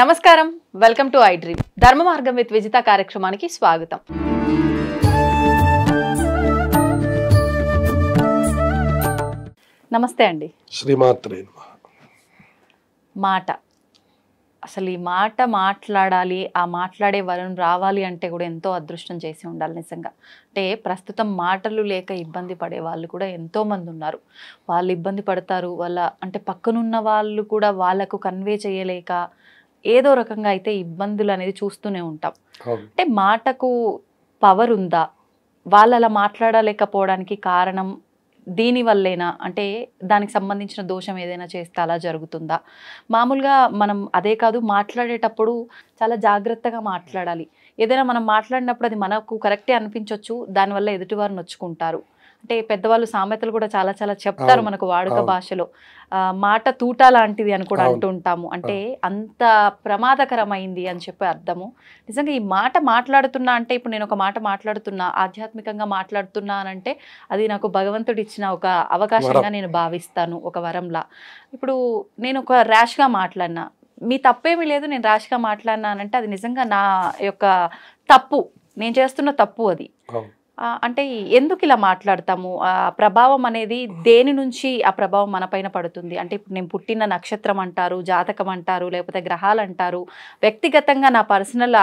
నమస్కారం, welcome to I dream. ధర్మ మార్గం విత్ విజిత కార్యక్రమానికి స్వాగతం. నమస్తే అండి. శ్రీమాత్రే నమః. మాట, అసలు ఈ మాట మాట్లాడాలి, ఆ మాట్లాడే వరం రావాలి అంటే కూడా ఎంతో అదృష్టం చేసి ఉండాలి నిజంగా. అంటే ప్రస్తుతం మాటలు లేక ఇబ్బంది పడే వాళ్ళు కూడా ఎంతోమంది ఉన్నారు. వాళ్ళు ఇబ్బంది పడతారు, వాళ్ళ అంటే పక్కనున్న వాళ్ళు కూడా వాళ్ళకు కన్వే చేయలేక ఏదో రకంగా అయితే ఇబ్బందులు అనేది చూస్తూనే ఉంటాం. అంటే మాటకు పవర్ ఉందా? వాళ్ళు అలా మాట్లాడలేకపోవడానికి కారణం దీనివల్లేనా? అంటే దానికి సంబంధించిన దోషం ఏదైనా చేస్తే అలా జరుగుతుందా? మామూలుగా మనం అదే కాదు, మాట్లాడేటప్పుడు చాలా జాగ్రత్తగా మాట్లాడాలి. ఏదైనా మనం మాట్లాడినప్పుడు అది మనకు కరెక్టే అనిపించవచ్చు, దానివల్ల ఎదుటివారు నొచ్చుకుంటారు. అంటే పెద్దవాళ్ళు సామెతలు కూడా చాలా చాలా చెప్తారు మనకు వాడుక భాషలో. మాట తూట లాంటిది అని కూడా అంటుంటాము. అంటే అంత ప్రమాదకరమైంది అని చెప్పి అర్థము. నిజంగా ఈ మాట మాట్లాడుతున్నా అంటే, ఇప్పుడు నేను ఒక మాట మాట్లాడుతున్నా, ఆధ్యాత్మికంగా మాట్లాడుతున్నా అని అంటే అది నాకు భగవంతుడు ఇచ్చిన ఒక అవకాశంగా నేను భావిస్తాను, ఒక వరంలా. ఇప్పుడు నేను ఒక ర్యాష్గా మాట్లాడినా, మీ తప్పేమీ లేదు, నేను ర్యాష్గా మాట్లాడినానంటే అది నిజంగా నా యొక్క తప్పు, నేను చేస్తున్న తప్పు అది. అంటే ఎందుకు ఇలా మాట్లాడతాము? ఆ ప్రభావం అనేది దేని నుంచి ఆ ప్రభావం మన పైన పడుతుంది? అంటే ఇప్పుడు నేను పుట్టిన నక్షత్రం అంటారు, జాతకం అంటారు, లేకపోతే గ్రహాలు అంటారు, వ్యక్తిగతంగా నా పర్సనల్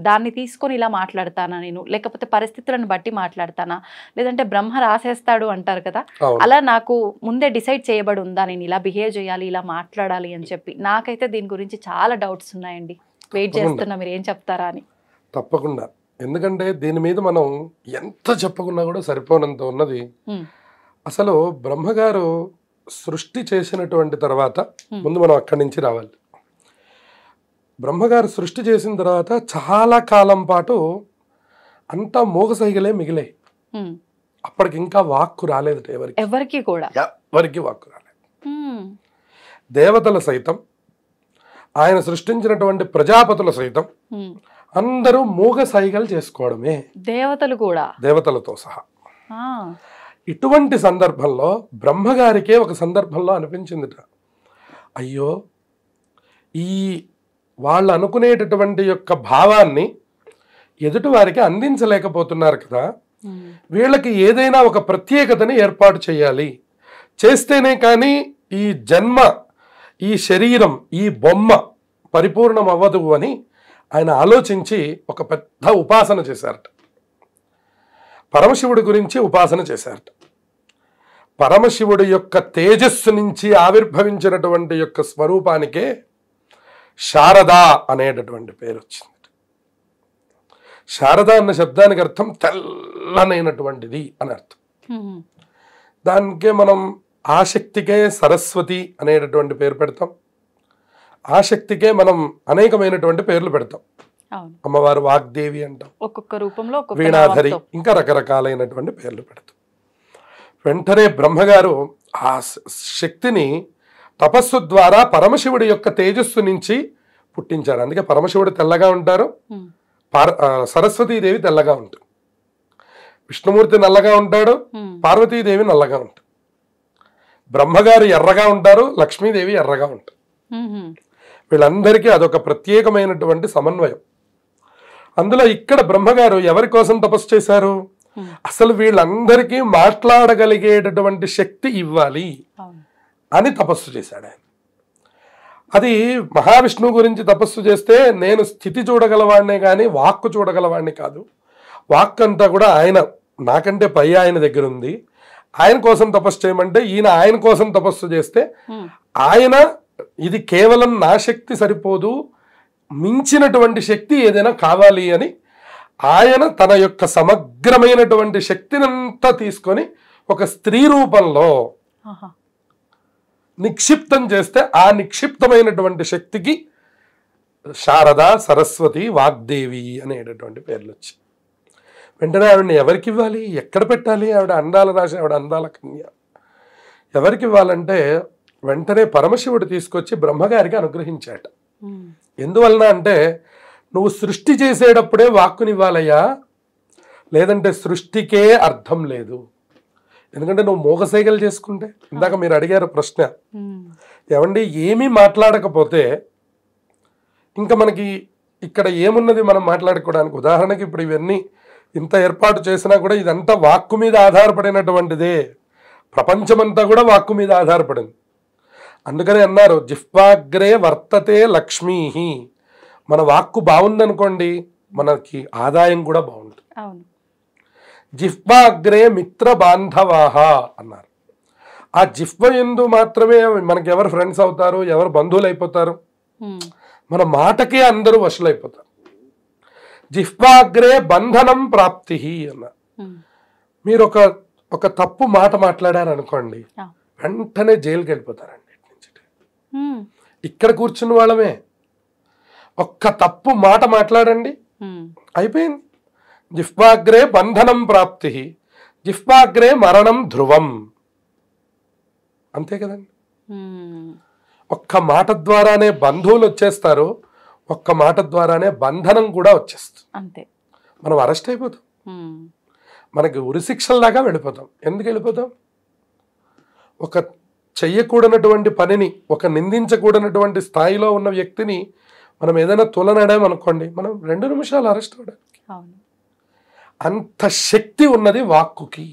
దాన్ని తీసుకొని ఇలా మాట్లాడతానా నేను, లేకపోతే పరిస్థితులను బట్టి మాట్లాడతానా, లేదంటే బ్రహ్మ రాసేస్తాడు అంటారు కదా, అలా నాకు ముందే డిసైడ్ చేయబడి ఉందా నేను ఇలా బిహేవ్ చేయాలి, ఇలా మాట్లాడాలి అని చెప్పి? నాకైతే దీని గురించి చాలా డౌట్స్ ఉన్నాయండి. వెయిట్ చేస్తున్నా మీరు ఏం చెప్తారా అని. తప్పకుండా, ఎందుకంటే దీని మీద మనం ఎంత చెప్పుకున్నా కూడా సరిపోనంత ఉన్నది. అసలు బ్రహ్మగారు సృష్టి చేసినటువంటి తర్వాత ముందు మనం అక్కడి నుంచి రావాలి. బ్రహ్మగారు సృష్టి చేసిన తర్వాత చాలా కాలం పాటు అంతా మూగసైగలే మిగిలే. అప్పటికి ఇంకా వాక్కు రాలేదు ఎవరికి కూడా, ఎవరికి వాక్కు రాలేదు. దేవతల సైతం, ఆయన సృష్టించినటువంటి ప్రజాపతుల సైతం అందరూ మూగ సైగలు చేసుకోవడమే, దేవతలు కూడా, దేవతలతో సహా. ఇటువంటి సందర్భంలో బ్రహ్మగారికే ఒక సందర్భంలో అనిపించిందిట, అయ్యో ఈ వాళ్ళు అనుకునేటటువంటి యొక్క భావాన్ని ఎదుటి వారికి అందించలేకపోతున్నారు కదా, వీళ్ళకి ఏదైనా ఒక ప్రత్యేకతని ఏర్పాటు చేయాలి, చేస్తేనే కానీ ఈ జన్మ, ఈ శరీరం, ఈ బొమ్మ పరిపూర్ణం అవ్వదు అని ఆయన ఆలోచించి ఒక పెద్ద ఉపాసన చేశారట. పరమశివుడి గురించి ఉపాసన చేశారట. పరమశివుడి యొక్క తేజస్సు నుంచి ఆవిర్భవించినటువంటి యొక్క స్వరూపానికే శారదా అనేటటువంటి పేరు వచ్చింది. శారద అన్న శబ్దానికి అర్థం తెల్లనైనటువంటిది అని అర్థం. దానికే మనం ఆశక్తికే సరస్వతి అనేటటువంటి పేరు పెడతాం, ఆశక్తికే మనం అనేకమైనటువంటి పేర్లు పెడతాం. అమ్మవారు వాగ్దేవి అంటాం, ఒక్కొక్క రూపంలో వీణాధరి, ఇంకా రకరకాలైనటువంటి పేర్లు పెడతాం. వెంటనే బ్రహ్మగారు ఆ శక్తిని తపస్సు ద్వారా పరమశివుడి యొక్క తేజస్సు నుంచి పుట్టించారు. అందుకే పరమశివుడు తెల్లగా ఉంటారు, సరస్వతీదేవి తెల్లగా ఉంటుంది, విష్ణుమూర్తి నల్లగా ఉంటాడు, పార్వతీదేవి నల్లగా ఉంటుంది, బ్రహ్మగారు ఎర్రగా ఉంటారు, లక్ష్మీదేవి ఎర్రగా ఉంటారు. వీళ్ళందరికీ అదొక ప్రత్యేకమైనటువంటి సమన్వయం. అందులో ఇక్కడ బ్రహ్మగారు ఎవరి కోసం తపస్సు చేశారు? అసలు వీళ్ళందరికీ మాట్లాడగలిగేటటువంటి శక్తి ఇవ్వాలి అని తపస్సు చేశాడు ఆయన. అది మహావిష్ణువు గురించి తపస్సు చేస్తే, నేను స్థితి చూడగలవాడినే కానీ వాక్కు చూడగలవాడిని కాదు, వాక్ అంతా కూడా ఆయన నాకంటే పై ఆయన దగ్గర ఉంది, ఆయన కోసం తపస్సు చేయమంటే ఈయన ఆయన కోసం తపస్సు చేస్తే, ఆయన ఇది కేవలం నా శక్తి సరిపోదు, మించినటువంటి శక్తి ఏదైనా కావాలి అని ఆయన తన యొక్క సమగ్రమైనటువంటి శక్తినంతా తీసుకొని ఒక స్త్రీ రూపంలో నిక్షిప్తం చేస్తే, ఆ నిక్షిప్తమైనటువంటి శక్తికి శారద, సరస్వతి, వాగ్దేవి అనేటటువంటి పేర్లు వచ్చాయి. వెంటనే ఆవిడని ఎవరికి ఇవ్వాలి, ఎక్కడ పెట్టాలి? ఆవిడ అందాల రాశి, ఆవిడ అందాల కన్య, ఎవరికి ఇవ్వాలంటే వెంటనే పరమశివుడు తీసుకొచ్చి బ్రహ్మగారికి అనుగ్రహించాట. ఎందువలన అంటే, నువ్వు సృష్టి చేసేటప్పుడే వాక్కునివ్వాలయ్యా, లేదంటే సృష్టికే అర్థం లేదు. ఎందుకంటే నువ్వు మోగసైగలు చేసుకుంటే, ఇందాక మీరు అడిగారు ప్రశ్న, ఏమండి ఏమీ మాట్లాడకపోతే ఇంకా మనకి ఇక్కడ ఏమున్నది మనం మాట్లాడుకోవడానికి? ఉదాహరణకి ఇప్పుడు ఇవన్నీ ఇంత ఏర్పాటు చేసినా కూడా ఇదంతా వాక్కు మీద ఆధారపడినటువంటిదే. ప్రపంచమంతా కూడా వాక్కు మీద ఆధారపడింది. అందుకని అన్నారు జిహ్వాగ్రే వర్తతే లక్ష్మీ. మన వాక్కు బాగుందనుకోండి మనకి ఆదాయం కూడా బాగుంటుంది. జిహ్వాగ్రే మిత్ర బాంధవాహ అన్నారు. ఆ జిహ్వ యందు మాత్రమే మనకి ఎవరు ఫ్రెండ్స్ అవుతారు, ఎవరు బంధువులు అయిపోతారు, మన మాటకే అందరూ వశులైపోతారు. జిహ్వాగ్రే బంధనం ప్రాప్తి అన్నారు. మీరు ఒక తప్పు మాట మాట్లాడారనుకోండి వెంటనే జైలుకి వెళ్ళిపోతారండి. ఇక్కడ కూర్చున్న వాళ్ళమే ఒక్క తప్పు మాట మాట్లాడండి అయిపోయింది. జిహ్వాగ్రే బంధనం ప్రాప్తి, జిహ్వాగ్రే మరణం ధ్రువం. అంతే కదండి. ఒక్క మాట ద్వారానే బంధువులు వచ్చేస్తారు, ఒక్క మాట ద్వారానే బంధనం కూడా వచ్చేస్తుంది. అంతే, మనం అరెస్ట్ అయిపోతాం, మనకి ఉరిశిక్షల్లాగా వెళ్ళిపోతాం. ఎందుకు వెళ్ళిపోతాం? ఒక చెయ్యకూడనటువంటి పనిని, ఒక నిందించకూడనటువంటి స్థాయిలో ఉన్న వ్యక్తిని మనం ఏదైనా తులనడామనుకోండి, మనం 2 నిమిషాలు అరెస్ట్ అవ్వడానికి అంత శక్తి ఉన్నది వాక్కుకి.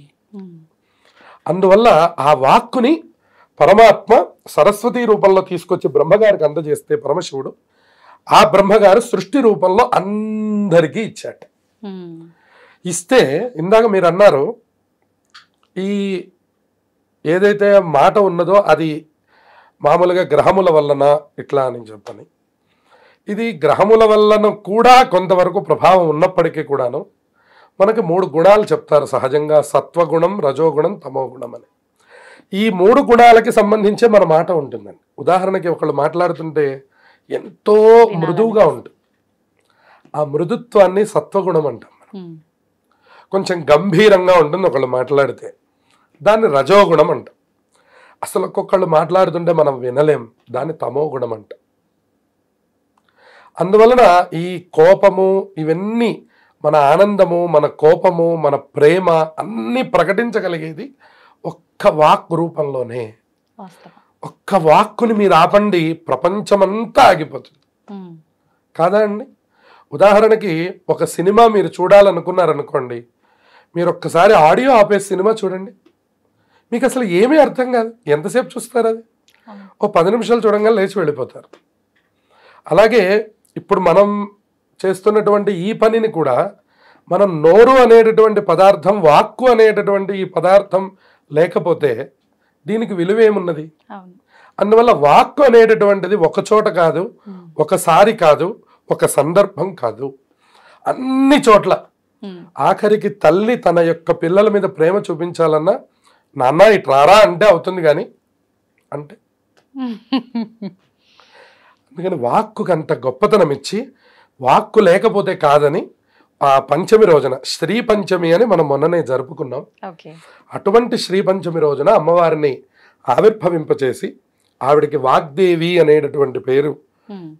అందువల్ల ఆ వాక్కుని పరమాత్మ సరస్వతి రూపంలో తీసుకొచ్చి బ్రహ్మగారికి అందజేస్తే పరమశివుడు ఆ బ్రహ్మగారు సృష్టి రూపంలో అందరికీ ఇచ్చాట. ఇస్తే ఇందాక మీరు అన్నారు ఈ ఏదైతే మాట ఉన్నదో అది మామూలుగా గ్రహముల వలన ఇట్లా అని చెప్పని, ఇది గ్రహముల వలన కూడా కొంతవరకు ప్రభావం ఉన్నప్పటికీ కూడాను మనకి 3 గుణాలు చెప్తారు సహజంగా, సత్వగుణం, రజోగుణం, తమోగుణం అని. ఈ 3 గుణాలకి సంబంధించే మన మాట ఉంటుందండి. ఉదాహరణకి ఒకళ్ళు మాట్లాడుతుంటే ఎంతో మృదువుగా ఉంటుంది, ఆ మృదుత్వాన్ని సత్వగుణం అంటాం మనం. కొంచెం గంభీరంగా ఉంటుంది ఒకళ్ళు మాట్లాడితే, దాన్ని రజోగుణం అంటాం. అసలు ఒక్కొక్కళ్ళు మాట్లాడుతుంటే మనం వినలేం, దాన్ని తమోగుణం అంటాం. అందువలన ఈ కోపము ఇవన్నీ, మన ఆనందము, మన కోపము, మన ప్రేమ అన్నీ ప్రకటించగలిగేది ఒక్క వాక్ రూపంలోనే. ఒక్క వాక్కుని మీరు ఆపండి, ప్రపంచమంతా ఆగిపోతుంది. కాదా అండి? ఉదాహరణకి ఒక సినిమా మీరు చూడాలనుకున్నారనుకోండి, మీరు ఒక్కసారి ఆడియో ఆపేసి సినిమా చూడండి, మీకు అసలు ఏమీ అర్థం కాదు. ఎంతసేపు చూస్తారు? అది ఓ 10 నిమిషాలు చూడంగానే లేచి వెళ్ళిపోతారు. అలాగే ఇప్పుడు మనం చేస్తున్నటువంటి ఈ పనిని కూడా మనం నోరు అనేటటువంటి పదార్థం, వాక్కు అనేటటువంటి ఈ పదార్థం లేకపోతే దీనికి విలువ ఏమున్నది? అందువల్ల వాక్కు అనేటటువంటిది ఒక చోట కాదు, ఒకసారి కాదు, ఒక సందర్భం కాదు, అన్ని చోట్ల. ఆఖరికి తల్లి తన యొక్క పిల్లల మీద ప్రేమ చూపించాలన్నా నాన్న ఇట్రారా అంటే అవుతుంది కానీ అంటే అందుకని వాక్కుకి అంత గొప్పతనం ఇచ్చి, వాక్కు లేకపోతే కాదని ఆ పంచమి రోజున శ్రీ పంచమి అని మనం మొన్ననే జరుపుకున్నాం. అటువంటి శ్రీ పంచమి రోజున అమ్మవారిని ఆవిర్భవింపచేసి ఆవిడకి వాగ్దేవి అనేటటువంటి పేరు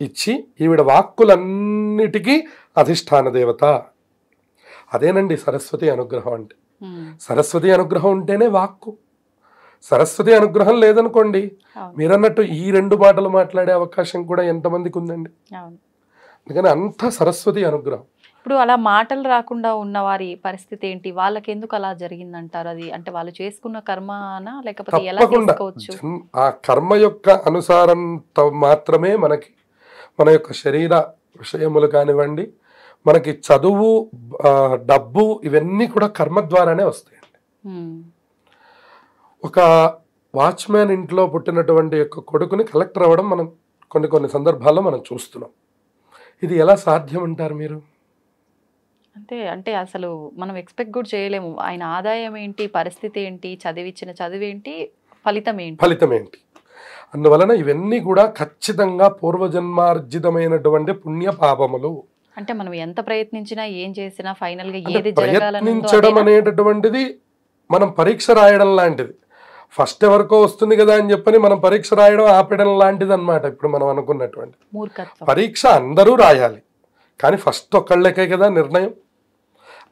ఇచ్చి, ఈవిడ వాక్కులన్నిటికీ అధిష్టాన దేవత. అదేనండి సరస్వతి అనుగ్రహం అంటే. సరస్వతి అనుగ్రహం ఉంటేనే వాక్కు. సరస్వతి అనుగ్రహం లేదనుకోండి, మీరన్నట్టు ఈ 2 మాటలు మాట్లాడే అవకాశం కూడా ఎంతమందికి ఉందండి. అందుకని అంత సరస్వతి అనుగ్రహం. ఇప్పుడు అలా మాటలు రాకుండా ఉన్న వారి పరిస్థితి ఏంటి? వాళ్ళకి ఎందుకు అలా జరిగిందంటారు? అది అంటే వాళ్ళు చేసుకున్న కర్మనా, లేకపోతే ఎలా చేసుకోవచ్చు? ఆ కర్మ యొక్క అనుసారంతో మాత్రమే మనకి మన యొక్క శరీర విషయములు కానివ్వండి, మనకి చదువు, డబ్బు, ఇవన్నీ కూడా కర్మ ద్వారానే వస్తాయండి. ఒక వాచ్మ్యాన్ ఇంట్లో పుట్టినటువంటి యొక్క కొడుకుని కలెక్టర్ అవ్వడం మనం కొన్ని సందర్భాల్లో మనం చూస్తున్నాం. ఇది ఎలా సాధ్యం అంటారు మీరు? అంటే అసలు మనం ఎక్స్పెక్ట్ కూడా చేయలేము. ఆయన ఆదాయం ఏంటి, పరిస్థితి ఏంటి, చదివించిన చదువు ఏంటి, ఫలితం ఏంటి. అందువలన ఇవన్నీ కూడా ఖచ్చితంగా పూర్వజన్మార్జితమైనటువంటి పుణ్య పాపములు. అంటే మనం ఎంత ప్రయత్నించినా, ఏం చేసినా ఫైనల్ గా ఏది ప్రయత్నించడం అనేటటువంటిది మనం పరీక్ష రాయడం లాంటిది. ఫస్ట్ ఎవరికో వస్తుంది కదా అని చెప్పని మనం పరీక్ష రాయడం ఆపేయడం లాంటిది అన్నమాట. ఇప్పుడు మనం అనుకున్నటువంటి పరీక్ష అందరూ రాయాలి, కానీ ఫస్ట్ ఒకళ్ళకే కదా నిర్ణయం.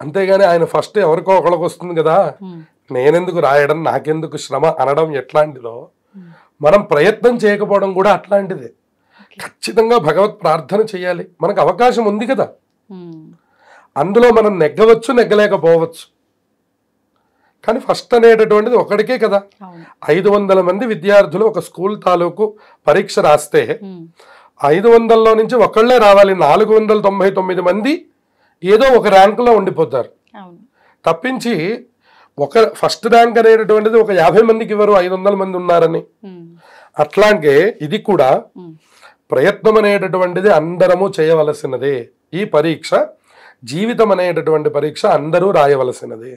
అంతేగాని ఆయన ఫస్ట్ ఎవరికో ఒకళ్ళకి వస్తుంది కదా, నేనెందుకు రాయడం, నాకెందుకు శ్రమ అనడం ఎట్లాంటిదో, మనం ప్రయత్నం చేయకపోవడం కూడా అట్లాంటిదే. ఖచ్చితంగా భగవత్ ప్రార్థన చేయాలి. మనకు అవకాశం ఉంది కదా, ఉమ్, అందులో మనం నెగ్గవచ్చు, నెగ్గలేకపోవచ్చు. కానీ ఫస్ట్ అనేటటువంటిది ఒకడికే కదా. అవును. 500 మంది విద్యార్థులు ఒక స్కూల్ తాలూకు పరీక్ష రాస్తే ఉమ్, 500లో నుంచి ఒకళ్ళే రావాలి. 499 మంది ఏదో ఒక ర్యాంకులో ఉండిపోతారు అవును. తప్పించి ఒక ఫస్ట్ ర్యాంక్ అనేటటువంటిది ఒక 50 మందికి ఇవ్వరు, 500 మంది ఉన్నారని. ఉమ్, అట్లాగే ఇది కూడా ఉమ్, ప్రయత్నం అనేటటువంటిది అందరము చేయవలసినదే. ఈ పరీక్ష జీవితం అనేటటువంటి పరీక్ష అందరూ రాయవలసినదే.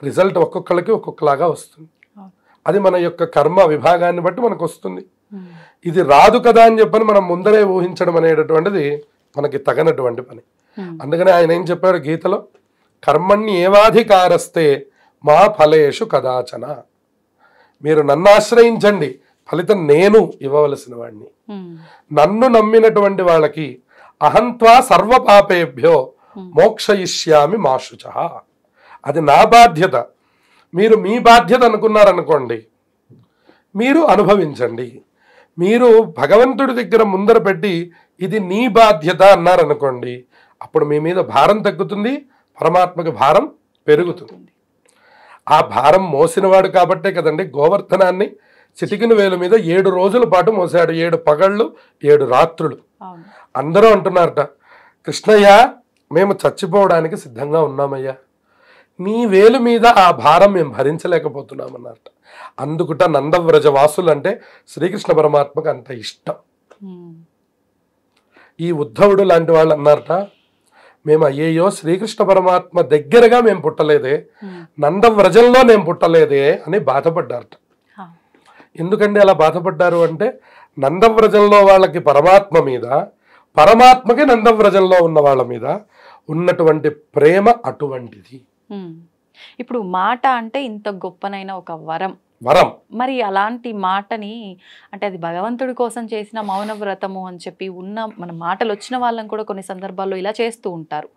రిజల్ట్ ఒక్కొక్కరికి ఒక్కొక్కలాగా వస్తుంది. అవును. అది మన యొక్క కర్మ విభాగాన్ని బట్టి మనకు వస్తుంది. ఉమ్, ఇది రాదు కదా అని చెప్పని మనం ముందరే ఊహించడం అనేటటువంటిది మనకి తగనటువంటి పని. ఉమ్, అందుకని ఆయన ఏం చెప్పారు గీతలో, కర్మణ్యేవాధికారస్తే మా ఫలేషు కదాచన. మీరు నన్ను ఆశ్రయించండి, ఫలితం నేను ఇవ్వవలసిన వాడిని. ఉమ్, నన్ను నమ్మినటువంటి వాళ్ళకి అహంత్వా సర్వపాపేభ్యో మోక్షయిష్యామి మా శుచః. అది నా బాధ్యత. మీరు మీ బాధ్యత అనుకున్నారనుకోండి, మీరు అనుభవించండి. మీరు భగవంతుడి దగ్గర ముందర పెట్టి ఇది నీ బాధ్యత అన్నారనుకోండి, అప్పుడు మీ మీద భారం తగ్గుతుంది, పరమాత్మకి భారం పెరుగుతుంది. ఆ భారం మోసినవాడు కాబట్టే కదండి గోవర్ధనాన్ని చిటికిన వేలు మీద 7 రోజుల పాటు మోసాడు. 7 పగళ్ళు 7 రాత్రులు. అవును. అందరూ అంటున్నారట, కృష్ణయ్య మేము చచ్చిపోవడానికి సిద్ధంగా ఉన్నామయ్యా, నీ వేలు మీద ఆ భారం మేము భరించలేకపోతున్నామన్నారట. అందుకుట నందవ్రజ వాసులు అంటే శ్రీకృష్ణ పరమాత్మకు అంత ఇష్టం. ఉమ్, ఈ ఉద్ధవుడు లాంటి వాళ్ళు అన్నారట, మేము అయ్యేయో శ్రీకృష్ణ పరమాత్మ దగ్గరగా మేము పుట్టలేదే, ఉమ్, నందవ్రజంలో నేను పుట్టలేదే అని బాధపడ్డారట. హా, ఎందుకంటే అలా బాధపడ్డారు అంటే, నందవ్రజంలో వాళ్ళకి పరమాత్మ మీద, పరమాత్మకి నందవ్రజంలో ఉన్న వాళ్ళ మీద ఉన్నటువంటి ప్రేమ అటువంటిది. ఉమ్. ఇప్పుడు మాట అంటే ఇంత గొప్పనైన ఒక వరం. వరం. మరి అలాంటి మాటని అంటే అది భగవంతుడి కోసం చేసిన మౌన వ్రతము అని చెప్పి ఉన్న మన మాటలు వచ్చిన వాళ్ళని కూడా కొన్ని సందర్భాల్లో ఇలా చేస్తూ ఉంటారు.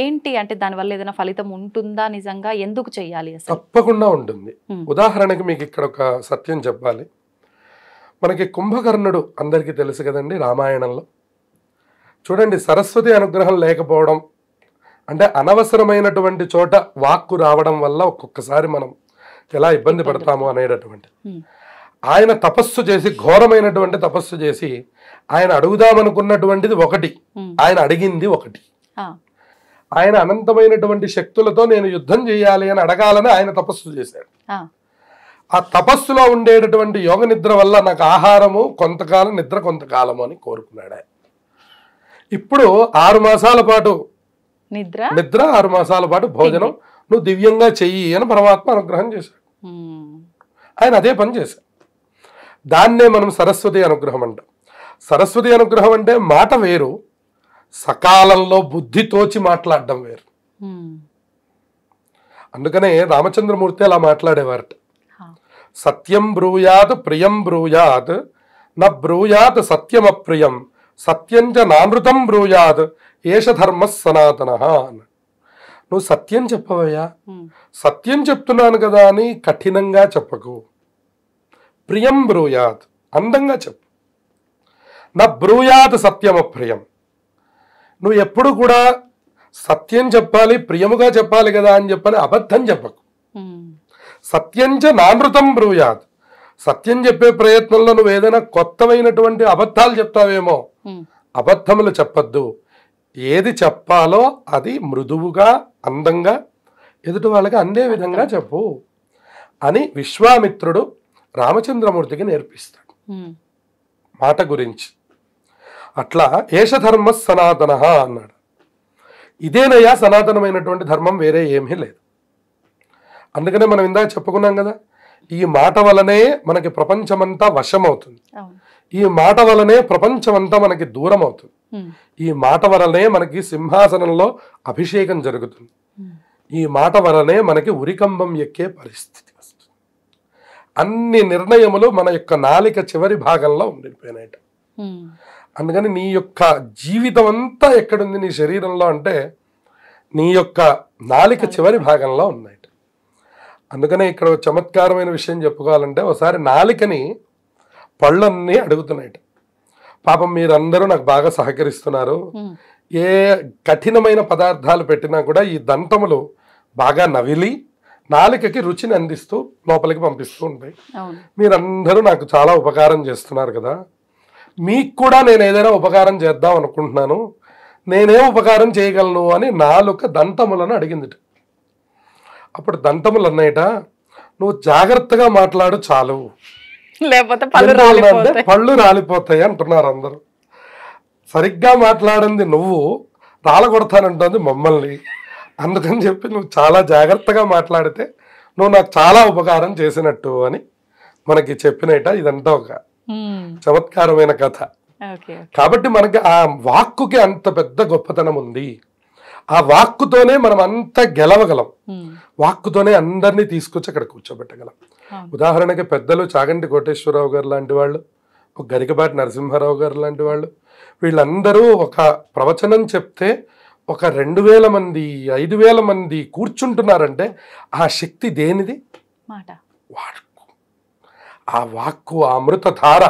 ఏంటి అంటే దానివల్ల ఏదైనా ఫలితం ఉంటుందా, నిజంగా ఎందుకు చెయ్యాలి అసలు? తప్పకుండా ఉంటుంది. ఉమ్, ఉదాహరణకి మీకు ఇక్కడ ఒక సత్యం చెప్పాలి. మనకి కుంభకర్ణుడు అందరికీ తెలుసు కదండి రామాయణంలో. చూడండి, సరస్వతి అనుగ్రహం లేకపోవడం అంటే అనవసరమైనటువంటి చోట వాక్కు రావడం వల్ల ఒక్కొక్కసారి మనం ఎలా ఇబ్బంది పడతాము అనేటటువంటి. ఉమ్, ఆయన తపస్సు చేసి, ఘోరమైనటువంటి తపస్సు చేసి, ఆయన అడుగుదామనుకున్నటువంటిది ఒకటి, ఉమ్, ఆయన అడిగింది ఒకటి. ఆ, ఆయన అనంతమైనటువంటి శక్తులతో నేను యుద్ధం చేయాలి అని అడగాలని ఆయన తపస్సు చేశాడు. ఆ, ఆ తపస్సులో ఉండేటటువంటి యోగ నిద్ర వల్ల నాకు ఆహారము కొంతకాలం, నిద్ర కొంతకాలము అని కోరుకున్నాడు ఆయన. ఇప్పుడు 6 మాసాల పాటు నిద్ర. నిద్ర, 6 మాసాల పాటు భోజనం నువ్వు దివ్యంగా చెయ్యి అని పరమాత్మ అనుగ్రహం చేశాడు. ఉమ్, ఆయన అదే పని చేశాడు. దాన్నే మనం సరస్వతి అనుగ్రహం అంటాం. సరస్వతి అనుగ్రహం అంటే మాట వేరు, సకాలంలో బుద్ధి తోచి మాట్లాడడం వేరు. ఉమ్, అందుకనే రామచంద్రమూర్తి అలా మాట్లాడేవారట. హా, సత్యం బ్రూయాత్ ప్రియం బ్రూయాత్ న బ్రూయాత్ సత్యం అప్రియం సత్యంచ నానృతం బ్రూయాత్ ఏష ధర్మ సనాతన అన్నాడు. నువ్వు సత్యం చెప్పవయ్యా, ఉమ్, సత్యం చెప్తున్నాను కదా అని కఠినంగా చెప్పకు. ప్రియం బ్రూయాత్, అందంగా చెప్పు. నా బ్రూయాత్ సత్యం అప్రియం, నువ్వు ఎప్పుడు కూడా సత్యం చెప్పాలి, ప్రియముగా చెప్పాలి కదా అని చెప్పని అబద్ధం చెప్పకు. ఉమ్, సత్యంచ నానృతం బ్రూయాత్, సత్యం చెప్పే ప్రయత్నంలో నువ్వు ఏదైనా కొత్తమైనటువంటి అబద్ధాలు చెప్తావేమో, ఉమ్, అబద్ధములు చెప్పద్దు. ఏది చెప్పాలో అది మృదువుగా, అందంగా ఎదుటి వాళ్ళకి అందే విధంగా చెప్పు అని విశ్వామిత్రుడు రామచంద్రమూర్తికి నేర్పిస్తాడు ఉమ్, మాట గురించి. అట్లా ఏష ధర్మ సనాతన అన్నాడు. ఇదేనయ్యా సనాతనమైనటువంటి ధర్మం, వేరే ఏమీ లేదు. అందుకనే మనం ఇందాక చెప్పుకున్నాం కదా, ఈ మాట వలనే మనకి ప్రపంచమంతా వశం అవుతుంది. అవును. ఈ మాట వలనే ప్రపంచమంతా మనకి దూరం అవుతుంది. ఉమ్, ఈ మాట వలనే మనకి సింహాసనంలో అభిషేకం జరుగుతుంది. ఉమ్, ఈ మాట వలనే మనకి ఉరికంబం ఎక్కే పరిస్థితి వస్తుంది. అన్ని నిర్ణయములు మన యొక్క నాలిక చివరి భాగంలో ఉండిపోయినాయట. ఉమ్, అందుకని నీ యొక్క జీవితం అంతా ఎక్కడుంది నీ శరీరంలో అంటే నీ యొక్క నాలిక చివరి భాగంలో ఉన్నాయట. అందుకనే ఇక్కడ చమత్కారమైన విషయం చెప్పుకోవాలంటే, ఒకసారి నాలికని పళ్ళన్నీ అడుగుతున్నాయట. పాపం మీరందరూ నాకు బాగా సహకరిస్తున్నారు. ఏ కఠినమైన పదార్థాలు పెట్టినా కూడా ఈ దంతములు బాగా నవిలి నాలుకకి రుచిని అందిస్తూ లోపలికి పంపిస్తూ ఉంటాయి. మీరందరూ నాకు చాలా ఉపకారం చేస్తున్నారు కదా, మీకు కూడా నేను ఏదైనా ఉపకారం చేద్దాం అనుకుంటున్నాను, నేనేం ఉపకారం చేయగలను అని నాలుక దంతములను అడిగింది. అప్పుడు దంతములు అన్నాయట, నువ్వు జాగ్రత్తగా మాట్లాడు చాలు, లేకపోతే పళ్ళు రాలిపోతాయి అంటున్నారు అందరూ. సరిగ్గా మాట్లాడింది నువ్వు, రాలగొడతానంటుంది మమ్మల్ని. అందుకని చెప్పి నువ్వు చాలా జాగ్రత్తగా మాట్లాడితే నువ్వు నాకు చాలా ఉపకారం చేసినట్టు అని మనకి చెప్పినట. ఇదంతా ఒక చమత్కారమైన కథ. కాబట్టి మనకి ఆ వాక్కుకి అంత పెద్ద గొప్పతనం ఉంది. ఆ వాక్కుతోనే మనం అంత గెలవగలం, వాక్కుతోనే అందరినీ తీసుకొచ్చి అక్కడ కూర్చోబెట్టగలం. ఉదాహరణకి పెద్దలు చాగంటి కోటేశ్వరరావు గారు లాంటి వాళ్ళు, ఒక గరికపాటి నరసింహారావు గారు లాంటి వాళ్ళు, వీళ్ళందరూ ఒక ప్రవచనం చెప్తే ఒక 2000 మంది 5000 మంది కూర్చుంటున్నారంటే ఆ శక్తి దేనిది? వాక్కు. ఆ వాక్కు, ఆ అమృతధార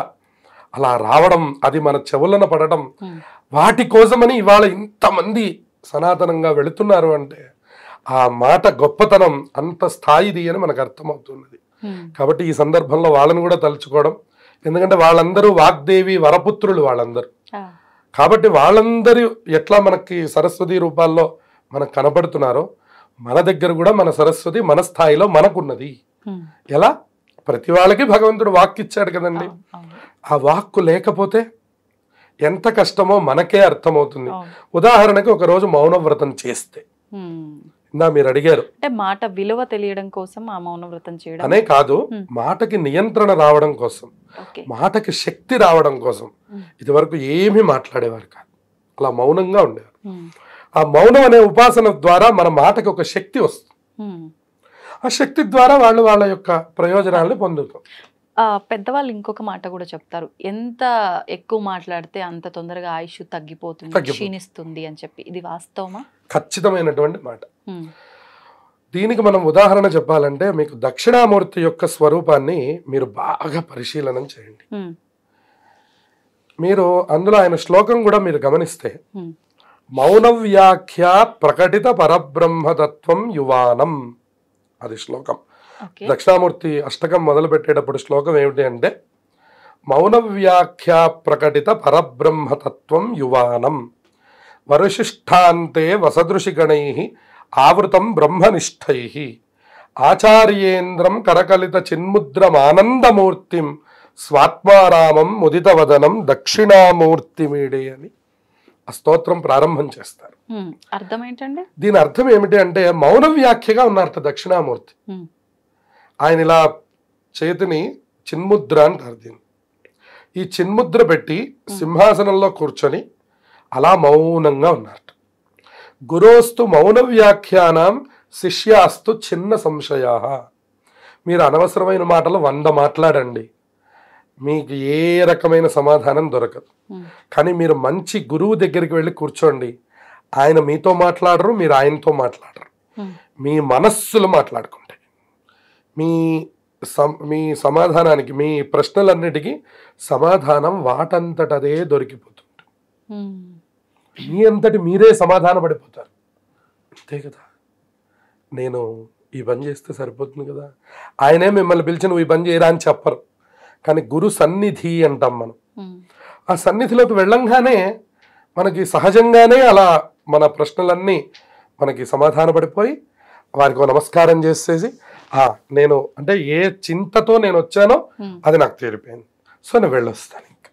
అలా రావడం, అది మన చెవులను పడడం, వాటి కోసమని ఇవాళ ఇంతమంది సనాతనంగా వెళుతున్నారు అంటే ఆ మాట గొప్పతనం అంత స్థాయిది అని మనకు అర్థమవుతున్నది. కాబట్టి ఈ సందర్భంలో వాళ్ళని కూడా తలుచుకోవడం, ఎందుకంటే వాళ్ళందరూ వాగ్దేవి వరపుత్రులు వాళ్ళందరూ. కాబట్టి వాళ్ళందరూ ఎట్లా మనకి సరస్వతి రూపాల్లో మనకు కనపడుతున్నారో, మన దగ్గర కూడా మన సరస్వతి మన స్థాయిలో మనకున్నది. ఎలా? ప్రతి వాళ్ళకి భగవంతుడు వాక్కు ఇచ్చాడు కదండి. ఆ వాక్కు లేకపోతే ఎంత కష్టమో మనకే అర్థమవుతుంది. ఉదాహరణకి ఒక రోజు మౌనవ్రతం చేస్తే, ఇందా మీరు అడిగారు, అంటే మాట విలువ తెలియడం కోసం ఆ మౌనవ్రతం చేయడం అనే కాదు, మాటకి నియంత్రణ రావడం కోసం, మాటకి శక్తి రావడం కోసం. ఇది వరకు ఏమీ మాట్లాడేవారు కాదు, అలా మౌనంగా ఉండేవారు. ఆ మౌనం అనే ఉపాసన ద్వారా మన మాటకి ఒక శక్తి వస్తుంది. ఆ శక్తి ద్వారా వాళ్ళు వాళ్ళ యొక్క ప్రయోజనాలను పొందుతారు. పెద్దవాళ్ళు ఇంకొక మాట కూడా చెప్తారు, ఎంత ఎక్కువ మాట్లాడితే అంత తొందరగా ఆయుష్ తగ్గిపోతుంది, క్షీణిస్తుంది అని చెప్పి. ఇది వాస్తవమా? ఖచ్చితమైనటువంటి మాట. దీనికి మనం ఉదాహరణ చెప్పాలంటే, మీకు దక్షిణామూర్తి యొక్క స్వరూపాన్ని మీరు బాగా పరిశీలనం చేయండి. మీరు అందులో ఆయన శ్లోకం కూడా మీరు గమనిస్తే, మౌన వ్యాఖ్య ప్రకటిత పరబ్రహ్మతత్వం యువానం, అది శ్లోకం. దక్షిణామూర్తి అష్టకం మొదలు పెట్టేటప్పుడు శ్లోకం ఏమిటి అంటే, మౌన వ్యాఖ్య ప్రకటిత పరబ్రహ్మతత్వం యువానం వరుశిష్టాంతే వసదృశిగణై ఆవృతం బ్రహ్మనిష్టై ఆచార్యేంద్రం కరకలిత చిన్ముద్రమానందమూర్తిం స్వాత్మారామం ముదితవదనం దక్షిణామూర్తిమీడే అని ఆ స్తోత్రం ప్రారంభం చేస్తారు. అర్థం ఏంటండి? దీని అర్థం ఏమిటి అంటే, మౌన వ్యాఖ్యగా ఉన్నారట దక్షిణామూర్తి. ఆయన ఇలా చేతిని చిన్ముద్ర అంటారు దీన్ని. ఈ చిన్ముద్ర పెట్టి సింహాసనంలో కూర్చొని అలా మౌనంగా ఉన్నారట. గురోస్తు మౌన వ్యాఖ్యానం శిష్యాస్తు చిన్న సంశయా. మీరు అనవసరమైన మాటలు 100 మాట్లాడండి, మీకు ఏ రకమైన సమాధానం దొరకదు. కానీ మీరు మంచి గురువు దగ్గరికి వెళ్ళి కూర్చోండి, ఆయన మీతో మాట్లాడరు, మీరు ఆయనతో మాట్లాడరు, మీ మనస్సులు మాట్లాడుకుంటాయి. మీ సమాధానానికి, మీ ప్రశ్నలన్నిటికీ సమాధానం వాటంతటదే దొరికిపోతుంది. మీ అంతటి మీరే సమాధాన పడిపోతారు. అంతే కదా, నేను ఈ పని చేస్తే సరిపోతుంది కదా, ఆయనే మిమ్మల్ని పిలిచి నువ్వు ఈ పని చేయరా అని చెప్పరు. కానీ గురు సన్నిధి అంటాం మనం. ఆ సన్నిధిలోకి వెళ్ళంగానే మనకి సహజంగానే అలా మన ప్రశ్నలన్నీ మనకి సమాధాన పడిపోయి వారికి నమస్కారం చేసేసి, నేను అంటే ఏ చింతతో నేను వచ్చానో అది నాకు తేలిపోయింది, సో నేను వెళ్ళొస్తాను ఇంకా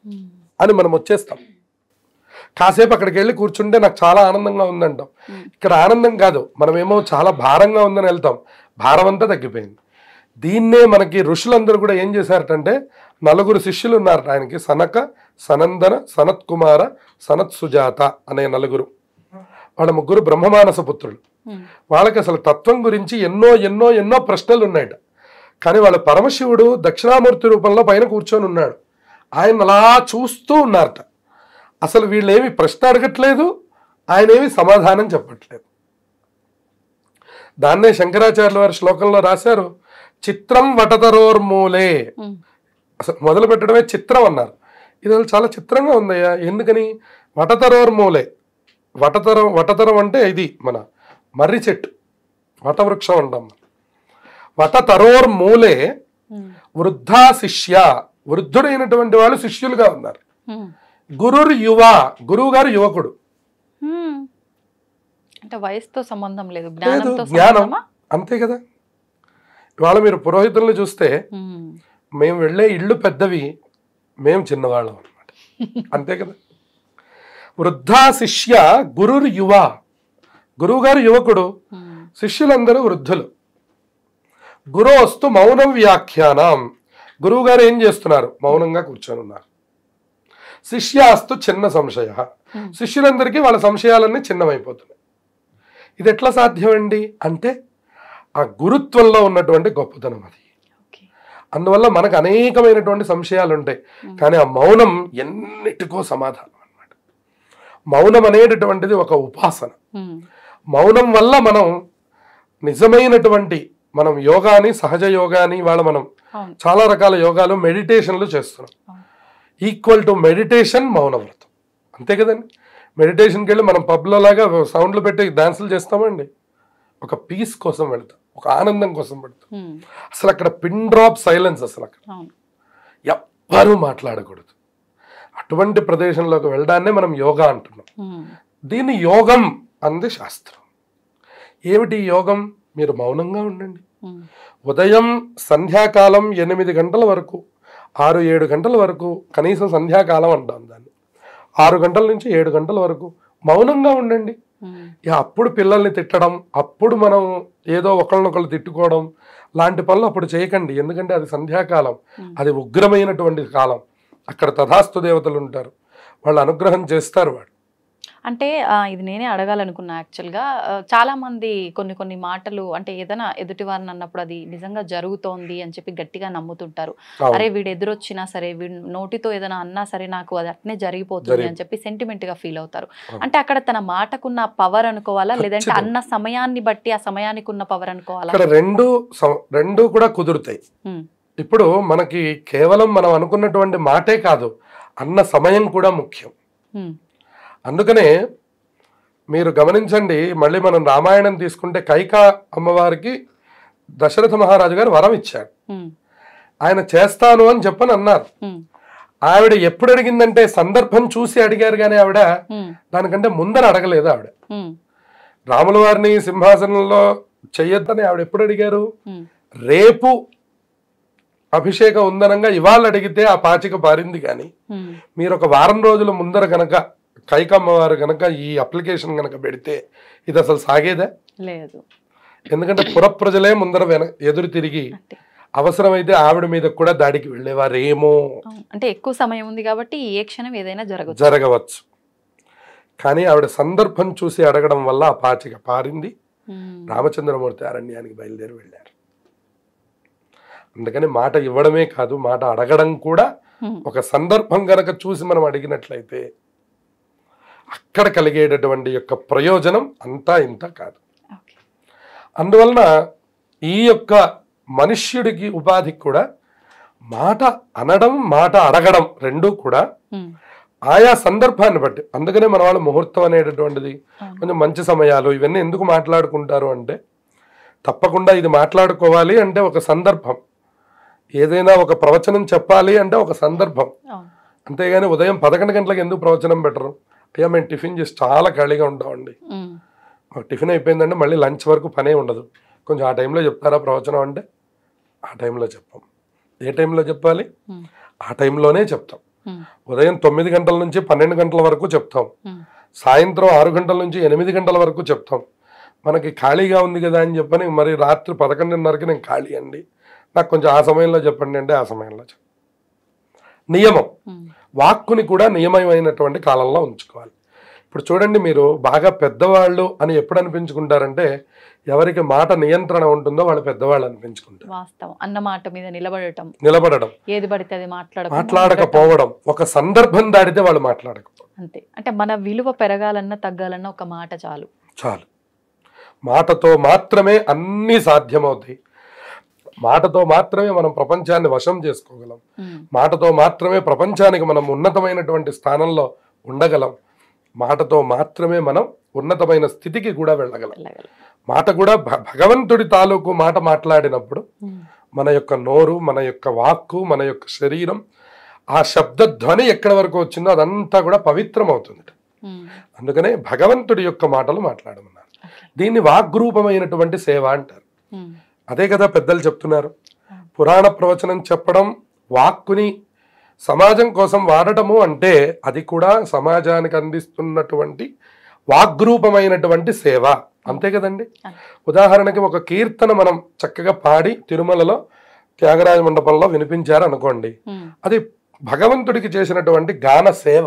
అని మనం వచ్చేస్తాం. కాసేపు అక్కడికి వెళ్ళి కూర్చుంటే నాకు చాలా ఆనందంగా ఉందంటాం. ఇక్కడ ఆనందం కాదు, మనమేమో చాలా భారంగా ఉందని వెళ్తాం, భారం అంతా తగ్గిపోయింది. దీన్నే మనకి ఋషులందరూ కూడా ఏం చేశారటంటే, 4 శిష్యులు ఉన్నారు ఆయనకి, సనక, సనందన, సనత్ కుమార, సనత్ సుజాత అనే 4. వాళ్ళ 3 బ్రహ్మమానస పుత్రులు. వాళ్ళకి అసలు తత్వం గురించి ఎన్నో ఎన్నో ఎన్నో ప్రశ్నలు ఉన్నాయట. కానీ వాళ్ళ పరమశివుడు దక్షిణామూర్తి రూపంలో పైన కూర్చొని ఉన్నాడు, ఆయన అలా చూస్తూ ఉన్నారట. అసలు వీళ్ళేమి ప్రశ్న అడగట్లేదు, ఆయన ఏమి సమాధానం చెప్పట్లేదు. దాన్నే శంకరాచార్యుల వారి శ్లోకంలో రాశారు, చిత్రం వటతరోర్మూలే. అసలు మొదలు పెట్టడమే చిత్రం అన్నారు. ఇది చాలా చిత్రంగా ఉందయ్యా. ఎందుకని? వటతరోర్మూలే, వటతరం అంటే ఇది మన మర్రి చెట్టు, వటవృక్షం అంటాం. వటతరోర్మూలే వృద్ధా శిష్య, వృద్ధుడైనటువంటి వాళ్ళు శిష్యులుగా ఉన్నారు. గురుర్ యువ, గురువు గారు యువకుడు. అంటే వయసుతో సంబంధం లేదు, జ్ఞానం అంతే కదా. ఇవాళ మీరు పురోహితుల్ని చూస్తే మేము వెళ్ళే ఇళ్ళు పెద్దవి, మేము చిన్నవాళ్ళం అనమాట, అంతే కదా. వృద్ధా శిష్య గురుర్ యువ, గురువు గారు యువకుడు, శిష్యులందరూ వృద్ధులు. గురోస్తు మౌనం వ్యాఖ్యానం, గురువు గారు ఏం చేస్తున్నారు? మౌనంగా కూర్చొని ఉన్నారు. శిష్యాస్తు చిన్న సంశయ, శిష్యులందరికీ వాళ్ళ సంశయాలన్నీ చిన్నమైపోతున్నాయి. ఇది ఎట్లా సాధ్యమండి అంటే ఆ గురుత్వంలో ఉన్నటువంటి గొప్పతనం అది. అందువల్ల మనకు అనేకమైనటువంటి సంశయాలు ఉంటాయి, కానీ ఆ మౌనం ఎన్నిటికో సమాధానం అన్నమాట. మౌనం అనేటటువంటిది ఒక ఉపాసన. మౌనం వల్ల మనం నిజమైనటువంటి మనం యోగాని, సహజ యోగాని, వాళ్ళ మనం చాలా రకాల యోగాలు, మెడిటేషన్లు చేస్తున్నాం. ఈక్వల్ టు మెడిటేషన్ మౌనవ్రతం, అంతే కదండి. మెడిటేషన్కి వెళ్ళి మనం పబ్లో లాగా సౌండ్లు పెట్టి డాన్సులు చేస్తామండి. ఒక పీస్ కోసం వెళ్తాం, ఒక ఆనందం కోసం పెడతాం. అసలు అక్కడ పిన్ డ్రాప్ సైలెన్స్, అసలు అక్కడ ఎవ్వరూ మాట్లాడకూడదు. అటువంటి ప్రదేశంలోకి వెళ్ళడాన్నే మనం యోగా అంటున్నాం. దీన్ని యోగం అంది శాస్త్రం. ఏమిటి యోగం? మీరు మౌనంగా ఉండండి. ఉదయం సంధ్యాకాలం 8 గంటల వరకు, 6-7 గంటల వరకు, కనీసం సంధ్యాకాలం అంటాం దాన్ని, 6 గంటల నుంచి 7 గంటల వరకు మౌనంగా ఉండండి. అప్పుడు పిల్లల్ని తిట్టడం, అప్పుడు మనం ఏదో ఒకళ్ళనొకళ్ళు తిట్టుకోవడం లాంటి పనులు అప్పుడు చేయకండి. ఎందుకంటే అది సంధ్యాకాలం, అది ఉగ్రమైనటువంటి కాలం. అక్కడ తథాస్తు దేవతలు ఉంటారు, వాళ్ళు అనుగ్రహం చేస్తారు. వాడు అంటే ఇది నేనే అడగాలనుకున్నా యాక్చువల్గా. చాలామంది కొన్ని మాటలు అంటే ఏదైనా ఎదుటి వారిని అన్నప్పుడు అది నిజంగా జరుగుతోంది అని చెప్పి గట్టిగా నమ్ముతుంటారు. అరే వీడు ఎదురొచ్చినా సరే, వీడు నోటితో ఏదైనా అన్నా సరే నాకు అది అట్నే జరిగిపోతుంది అని చెప్పి సెంటిమెంట్గా ఫీల్ అవుతారు. అంటే అక్కడ తన మాటకున్న పవర్ అనుకోవాలా, లేదంటే అన్న సమయాన్ని బట్టి ఆ సమయానికి ఉన్న పవర్ అనుకోవాలా? అక్కడ రెండు కూడా కుదురుతాయి. ఇప్పుడు మనకి కేవలం మనం అనుకున్నటువంటి మాటే కాదు, అన్న సమయం కూడా ముఖ్యం. అందుకనే మీరు గమనించండి, మళ్ళీ మనం రామాయణం తీసుకుంటే కైకా అమ్మవారికి దశరథ మహారాజు గారు వరం ఇచ్చాడు. ఆయన చేస్తాను అని చెప్పని అన్నారు. ఆవిడ ఎప్పుడు అడిగిందంటే సందర్భం చూసి అడిగారు, కానీ ఆవిడ దానికంటే ముందర అడగలేదు. ఆవిడ రాముల వారిని సింహాసనంలో చెయ్యొద్దని ఆవిడ ఎప్పుడు అడిగారు? రేపు అభిషేకం ఉందనంగా ఇవాళ అడిగితే ఆ పాచిక పారింది. కానీ మీరు ఒక వారం రోజుల ముందర కనుక కైకమ్మ వారు కనుక ఈ అప్లికేషన్ కనుక పెడితే ఇది అసలు సాగేదా? లేదు. ఎందుకంటే పురప్రజలే ముందర ఎదురు తిరిగి అవసరమైతే ఆవిడ మీద కూడా దాడికి వెళ్ళేవారేమో. అంటే ఎక్కువ సమయం ఉంది కాబట్టి ఏ క్షణం ఏదైనా జరగవచ్చు. కానీ ఆవిడ సందర్భం చూసి అడగడం వల్ల ఆ పాచిక పారింది. రామచంద్రమూర్తి అరణ్యానికి బయలుదేరి వెళ్ళారు. అందుకని మాట ఇవ్వడమే కాదు, మాట అడగడం కూడా ఒక సందర్భం కనుక చూసి మనం అడిగినట్లయితే అక్కడ కలిగేటటువంటి యొక్క ప్రయోజనం అంతా ఇంత కాదు. అందువలన ఈ యొక్క మనుష్యుడికి ఉపాధికి కూడా మాట అనడం, మాట అడగడం రెండూ కూడా ఆయా సందర్భాన్ని బట్టి. అందుకనే మన వాళ్ళు ముహూర్తం అనేటటువంటిది, కొంచెం మంచి సమయాలు ఇవన్నీ ఎందుకు మాట్లాడుకుంటారు అంటే, తప్పకుండా ఇది మాట్లాడుకోవాలి అంటే ఒక సందర్భం, ఏదైనా ఒక ప్రవచనం చెప్పాలి అంటే ఒక సందర్భం. అంతేగాని ఉదయం 11 గంటలకు ఎందుకు ప్రవచనం పెట్టరు? అయ్యా మేము టిఫిన్ చేసి చాలా ఖాళీగా ఉంటామండి, మాకు టిఫిన్ అయిపోయిందంటే మళ్ళీ లంచ్ వరకు పనే ఉండదు, కొంచెం ఆ టైంలో చెప్తారా ప్రవచనం అంటే ఆ టైంలో చెప్పాం. ఏ టైంలో చెప్పాలి? ఆ టైంలోనే చెప్తాం. ఉదయం 9 గంటల నుంచి 12 గంటల వరకు చెప్తాం, సాయంత్రం 6 గంటల నుంచి 8 గంటల వరకు చెప్తాం. మనకి ఖాళీగా ఉంది కదా అని చెప్పని మరి రాత్రి 11:30కి నేను ఖాళీ అండి, నాకు కొంచెం ఆ సమయంలో చెప్పండి అంటే ఆ సమయంలో నియమం. వాక్కుని కూడా నియమమైనటువంటి కాలంలో ఉంచుకోవాలి. ఇప్పుడు చూడండి, మీరు బాగా పెద్దవాళ్ళు అని ఎప్పుడు అనిపించుకుంటారంటే ఎవరికి మాట నియంత్రణ ఉంటుందో వాళ్ళు పెద్దవాళ్ళు అనిపించుకుంటారు. వాస్తవం. అన్న మాట మీద నిలబడడం, ఏది పడితే అది మాట్లాడకపోవడం, ఒక సందర్భం దాడితే వాళ్ళు మాట్లాడకపోవడం. అంతే. అంటే మన విలువ పెరగాలన్నా తగ్గాలన్నా ఒక మాట చాలు. మాటతో మాత్రమే అన్నీ సాధ్యమవుతాయి. మాటతో మాత్రమే మనం ప్రపంచాన్ని వశం చేసుకోగలం. మాటతో మాత్రమే ప్రపంచానికి మనం ఉన్నతమైనటువంటి స్థానంలో ఉండగలం. మాటతో మాత్రమే మనం ఉన్నతమైన స్థితికి కూడా వెళ్ళగలం. మాట కూడా భగవంతుడి తాలూకు మాట మాట్లాడినప్పుడు మన యొక్క నోరు, మన యొక్క వాక్కు, మన యొక్క శరీరం, ఆ శబ్ద ధ్వని ఎక్కడి వరకు వచ్చిందో అదంతా కూడా పవిత్రం అవుతుంది. అందుకనే భగవంతుడి యొక్క మాటలు మాట్లాడమన్నారు. దీన్ని వాగ్రూపమైనటువంటి సేవ అంటారు. అదే కదా పెద్దలు చెప్తున్నారు. పురాణ ప్రవచనం చెప్పడం, వాక్కుని సమాజం కోసం వాడటము అంటే అది కూడా సమాజానికి అందిస్తున్నటువంటి వాగ్రూపమైనటువంటి సేవ, అంతే కదండి. ఉదాహరణకి ఒక కీర్తన మనం చక్కగా పాడి తిరుమలలో త్యాగరాజ మండపంలో వినిపించారు అనుకోండి, అది భగవంతుడికి చేసినటువంటి గాన సేవ,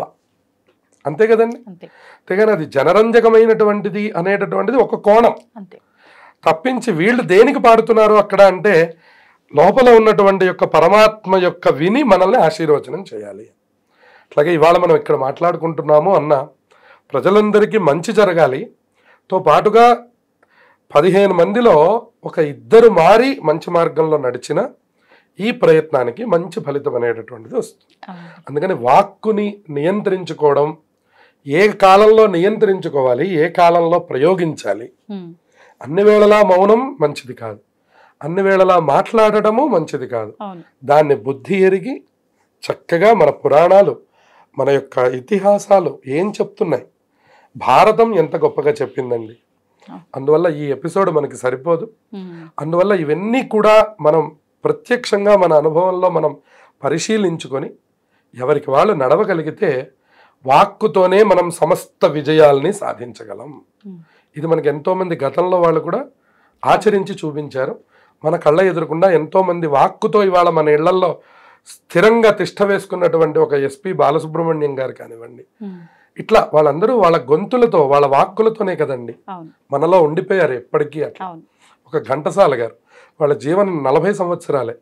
అంతే కదండి. అంతేగాని అది జనరంజకమైనటువంటిది అనేటటువంటిది ఒక కోణం తప్పించి వీళ్ళు దేనికి పాడుతున్నారు అక్కడ అంటే లోపల ఉన్నటువంటి యొక్క పరమాత్మ యొక్క విని మనల్ని ఆశీర్వచనం చేయాలి. అట్లాగే ఇవాళ మనం ఇక్కడ మాట్లాడుకుంటున్నాము అన్న ప్రజలందరికీ మంచి జరగాలి తో పాటుగా 15 మందిలో ఒక 2 మారి మంచి మార్గంలో నడిచిన ఈ ప్రయత్నానికి మంచి ఫలితం అనేటటువంటిది వస్తుంది. అందుకని వాక్కుని నియంత్రించుకోవడం, ఏ కాలంలో నియంత్రించుకోవాలి, ఏ కాలంలో ప్రయోగించాలి, అన్ని వేళలా మౌనం మంచిది కాదు, అన్ని వేళలా మాట్లాడటము మంచిది కాదు. దాన్ని బుద్ధి ఎరిగి చక్కగా మన పురాణాలు, మన యొక్క ఇతిహాసాలు ఏం చెప్తున్నాయి, భారతం ఎంత గొప్పగా చెప్పిందండి. అందువల్ల ఈ ఎపిసోడ్ మనకి సరిపోదు. అందువల్ల ఇవన్నీ కూడా మనం ప్రత్యక్షంగా మన అనుభవంలో మనం పరిశీలించుకొని ఎవరికి వాళ్ళు నడవగలిగితే వాక్కుతోనే మనం సమస్త విజయాల్ని సాధించగలం. ఇది మనకి ఎంతోమంది గతంలో వాళ్ళు కూడా ఆచరించి చూపించారు. మన కళ్ళ ఎదురకుండా ఎంతోమంది వాక్కుతో ఇవాళ మన ఇళ్లల్లో స్థిరంగా తిష్ట వేసుకున్నటువంటి ఒక ఎస్పి బాలసుబ్రహ్మణ్యం గారు కానివ్వండి, ఇట్లా వాళ్ళందరూ వాళ్ళ గొంతులతో, వాళ్ళ వాక్కులతోనే కదండి మనలో ఉండిపోయారు ఎప్పటికీ. అట్లా ఒక ఘంటసాల గారు, వాళ్ళ జీవనం 40 సంవత్సరాలే,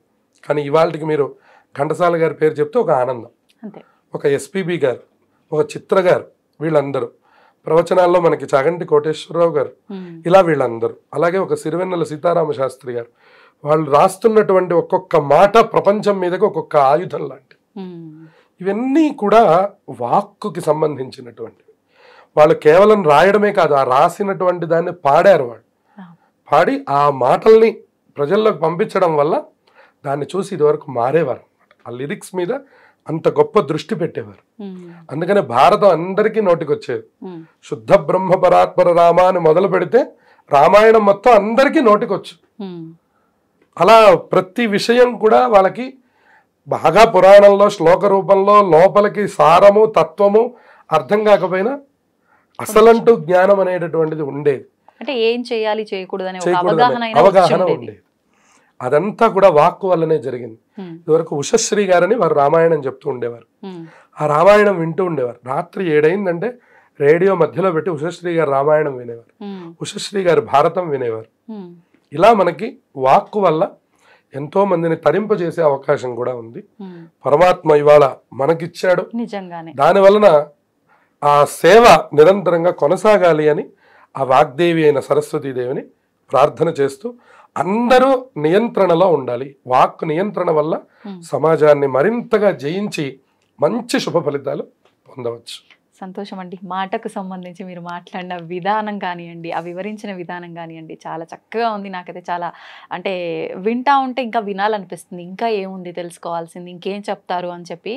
కానీ ఇవాళకి మీరు ఘంటసాల గారి పేరు చెప్తే ఒక ఆనందం. ఒక ఎస్పీబి గారు, ఒక చిత్ర గారు, వీళ్ళందరూ ప్రవచనాల్లో మనకి చాగంటి కోటేశ్వరరావు గారు, ఇలా వీళ్ళందరూ, అలాగే ఒక సిరివెన్నెల సీతారామ శాస్త్రి గారు, వాళ్ళు రాస్తున్నటువంటి ఒక్కొక్క మాట ప్రపంచం మీదకి ఒక్కొక్క ఆయుధం లాంటి. ఇవన్నీ కూడా వాక్కుకి సంబంధించినటువంటివి. వాళ్ళు కేవలం రాయడమే కాదు, ఆ రాసినటువంటి దాన్ని పాడారు. వాళ్ళు పాడి ఆ మాటల్ని ప్రజల్లోకి పంపించడం వల్ల దాన్ని చూసి ఇదివరకు మారేవారు అనమాట. ఆ లిరిక్స్ మీద అంత గొప్ప దృష్టి పెట్టేవారు. అందుకనే భారతం అందరికీ నోటికి వచ్చేది. శుద్ధ బ్రహ్మ పరాత్పర రామ అని మొదలు పెడితే రామాయణం మొత్తం అందరికీ నోటికొచ్చు. అలా ప్రతి విషయం కూడా వాళ్ళకి బాగా పురాణంలో శ్లోక రూపంలో లోపలికి సారము, తత్వము అర్థం కాకపోయినా అసలంటూ జ్ఞానం అనేటటువంటిది ఉండేది. అంటే ఏం చేయాలి, చేయకూడదు అవగాహన ఉండేది. అదంతా కూడా వాక్కు వల్లనే జరిగింది. ఇదివరకు ఉషశ్రీ గారని వారు రామాయణం చెప్తూ ఉండేవారు. ఆ రామాయణం వింటూ ఉండేవారు. రాత్రి 7 అయిందంటే రేడియో మధ్యలో పెట్టి ఉషశ్రీ గారు రామాయణం వినేవారు, ఉషశ్రీ గారు భారతం వినేవారు. ఇలా మనకి వాక్కు వల్ల ఎంతో మందిని తరింపజేసే అవకాశం కూడా ఉంది. పరమాత్మ ఇవాళ మనకిచ్చాడు. దాని వలన ఆ సేవ నిరంతరంగా కొనసాగాలి అని ఆ వాగ్దేవి అయిన సరస్వతీదేవిని ప్రార్థన చేస్తూ అందరూ నియంత్రణలో ఉండాలి. వాక్ నియంత్రణ వల్ల సమాజాన్ని మరింతగా జయించి మంచి శుభ ఫలితాలు పొందవచ్చు. సంతోషం అండి. మాటకు సంబంధించి మీరు మాట్లాడిన విధానం కానివ్వండి, ఆ వివరించిన విధానం కానివ్వండి, చాలా చక్కగా ఉంది. నాకైతే చాలా అంటే వింటా ఉంటే ఇంకా వినాలనిపిస్తుంది, ఇంకా ఏముంది తెలుసుకోవాల్సింది, ఇంకేం చెప్తారు అని చెప్పి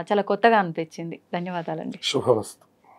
చాలా కొత్తగా అనిపించింది. ధన్యవాదాలండి. శుభమస్తు.